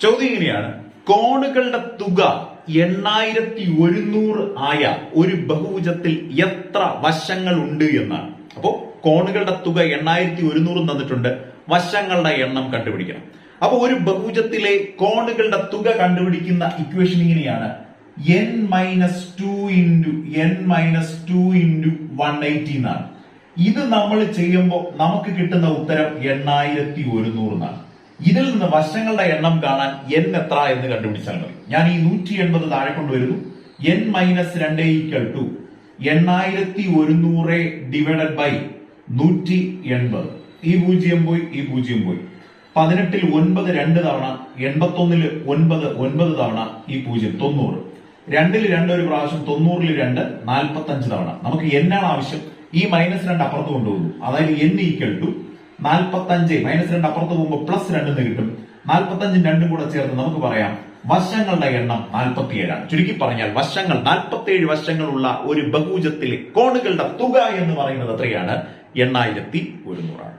ചോദ്യം ഇങ്ങനെയാണ്, കോണുകളുടെ തുക 8100 ആയ ഒരു ബഹുഭുജത്തിൽ എത്ര വശങ്ങൾ ഉണ്ട് എന്നാണ്. അപ്പോ കോണുകളുടെ തുക 8100 തന്നിട്ടുണ്ട്, വശങ്ങളുടെ എണ്ണം കണ്ടുപിടിക്കണം. അപ്പൊ ഒരു ബഹുഭുജത്തിലെ കോണുകളുടെ തുക കണ്ടുപിടിക്കുന്ന ഇക്വേഷൻ ഇങ്ങനെയാണ്, n-2 × 180 എന്നാണ്. ഇത് നമ്മൾ ചെയ്യുമ്പോൾ നമുക്ക് കിട്ടുന്ന ഉത്തരം 8100 എന്നാണ്. ഇതിൽ നിന്ന് വശങ്ങളുടെ എണ്ണം കാണാൻ n എത്ര എന്ന് കണ്ടുപിടിച്ചാൽ മതി. ഞാൻ ഈ 180 താഴെ കൊണ്ടുവരുന്നു. n-2 = 8100 divided by 180. ഈ 0 പോയി, ഈ 0 പോയി. 18ൽ 9 2 തവണ, 81ൽ 9 9 തവണ, ഈ 0 90. 2ൽ 2 ഒരു പ്രാവശ്യം, 90ൽ 2 45 തവണ. നമുക്ക് n ആണ് ആവശ്യം. ഈ -2 അപ്പുറത്ത് കൊണ്ടുപോകുന്നു. അതായത് n = 45. -2 അപ്പുറത്ത് പോകുമ്പോൾ +2 എന്ന് കിട്ടും. 45 2 കൂടെ ചേർത്ത് നമുക്ക് പറയാം വശങ്ങളുടെ എണ്ണം 47 ആണ്. ചുരുക്കി പറഞ്ഞാൽ വശങ്ങൾ 47 വശങ്ങളുള്ള ഒരു ബഹുഭുജത്തിലെ കോണുകളുടെ തുക എന്ന് പറയുന്നത് എത്രയാണ്? 8100 ആണ്.